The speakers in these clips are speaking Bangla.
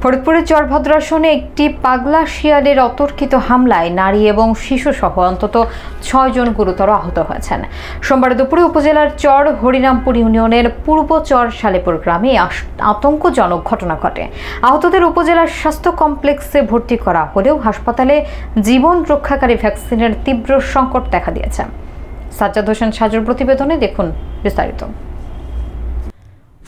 ফরিদপুরের চরভদ্র আসনে একটি পাগলা শিয়ালের অতর্কিত হামলায় নারী এবং শিশুসহ অন্তত 6 জন গুরুতর আহত হয়েছেন। সোমবার দুপুরে উপজেলার চর হরিরামপুর ইউনিয়নের পূর্ব চর সালেপুর গ্রামে আতঙ্কজনক ঘটনা ঘটে। আহতদের উপজেলার স্বাস্থ্য কমপ্লেক্সে ভর্তি করা হলেও হাসপাতালে জীবন রক্ষাকারী ভ্যাকসিনের তীব্র সংকট দেখা দিয়েছে। সাজ্জাদ হোসেন সাজুর প্রতিবেদনে দেখুন বিস্তারিত।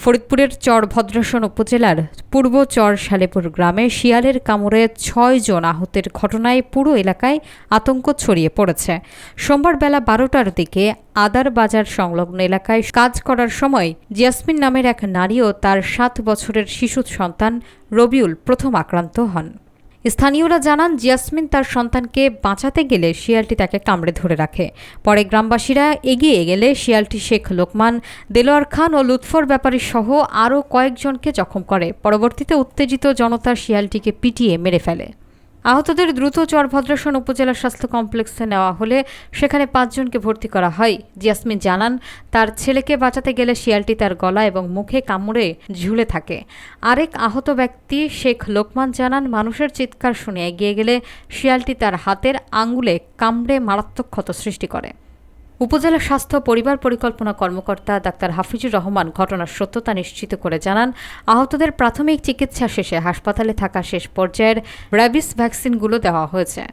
ফরিদপুরের চরভদ্রাসন উপজেলার পূর্ব চর সালেপুর গ্রামে শিয়ালের কামড়ে 6 জন আহতের ঘটনায় পুরো এলাকায় আতঙ্ক ছড়িয়ে পড়েছে। সোমবার বেলা 12টার দিকে আদার বাজার সংলগ্ন এলাকায় কাজ করার সময় জিয়াসমিন নামের এক নারী ও তার 7 বছরের শিশু সন্তান রবিউল প্রথম আক্রান্ত হন। স্থানীয়রা জানান, জিয়াসমিন তার সন্তানকে বাঁচাতে গেলে শিয়ালটি তাকে কামড়ে ধরে রাখে। পরে গ্রামবাসীরা এগিয়ে গেলে শিয়ালটি শেখ লোকমান, দেলোয়ার খান ও লুৎফর ব্যাপারী সহ আরও কয়েকজনকে জখম করে। পরবর্তীতে উত্তেজিত জনতা শিয়ালটিকে পিটিয়ে মেরে ফেলে। আহতদের দ্রুত চরভদ্রাসন উপজেলা স্বাস্থ্য কমপ্লেক্সে নেওয়া হলে সেখানে 5 জনকে ভর্তি করা হয়। জিয়াসমিন জানান, তার ছেলেকে বাঁচাতে গেলে শিয়ালটি তার গলা এবং মুখে কামড়ে ঝুলে থাকে। আরেক আহত ব্যক্তি শেখ লোকমান জানান, মানুষের চিৎকার শুনে এগিয়ে গেলে শিয়ালটি তার হাতের আঙ্গুলে কামড়ে মারাত্মক ক্ষত সৃষ্টি করে। উপজেলা স্বাস্থ্য পরিবার পরিকল্পনা কর্মকর্তা ডাক্তার হাফিজুর রহমান ঘটনার সত্যতা নিশ্চিত করে জানান, আহতদের প্রাথমিক চিকিৎসা শেষে হাসপাতালে থাকা শেষ পর্যায়ের র্যাবিস ভ্যাকসিনগুলো দেওয়া হয়েছে।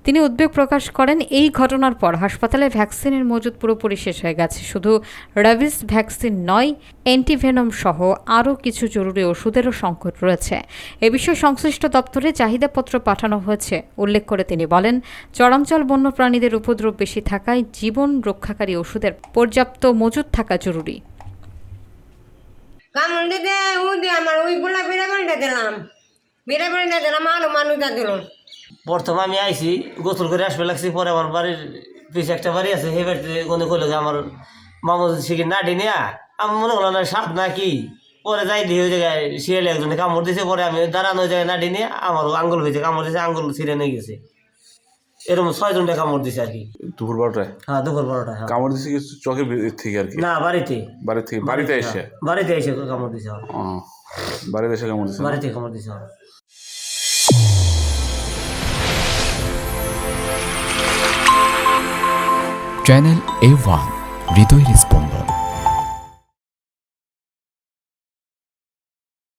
তিনি উদ্বেগ প্রকাশ করেন, এই ঘটনার পর হাসপাতালে ভ্যাকসিনের মজুদ পুরোপুরি শেষ হয়ে গেছে। শুধু র্যাবিস ভ্যাকসিন নয়, অ্যান্টিভেনম সহ আরও কিছু জরুরি ওষুধেরও সংকট রয়েছে। এ বিষয়ে সংশ্লিষ্ট দপ্তরে চাহিদাপত্র পাঠানো হয়েছে উল্লেখ করে তিনি বলেন, চরাঞ্চল বন্যপ্রাণীদের উপদ্রব বেশি থাকায় জীবন রক্ষাকারী ওষুধের পর্যাপ্ত মজুদ থাকা জরুরি। প্রথমে আমি আইসি গোসল করে আসবে লাগছি, পরে আমার বাড়ির পিছিয়ে একটা বাড়ি আছে, সেই বাড়িতে গনে করলো যে আমার মামু শিখে নাড়ি নেয়া, আমি মনে করলাম না সাপ না কি। পরে যাই দিয়ে ওই জায়গায় শিয়ালে একজনে কামড় দিয়েছে। পরে আমি দাঁড়ানো ওই জায়গায় নাড়ি নিয়ে আমারও আঙ্গুল হয়েছে, কামড় দিয়েছে, আঙ্গুল ছিঁড়ে নিয়ে গেছে। এরকম 6 জনটা কামড় দিছে আর কি। দুপুর 12টায়? হ্যাঁ, দুপুর 12টায়। হ্যাঁ, কামড় দিছে কিছু চোখের থেকে আর কি? না, বাড়িতে বাড়িতে এসে কামড় দিছে। বাড়িতে এসে কামড় দিছে? বাড়িতে কামড় দিছে। চ্যানেল A1 হৃদয়ের স্পন্দন।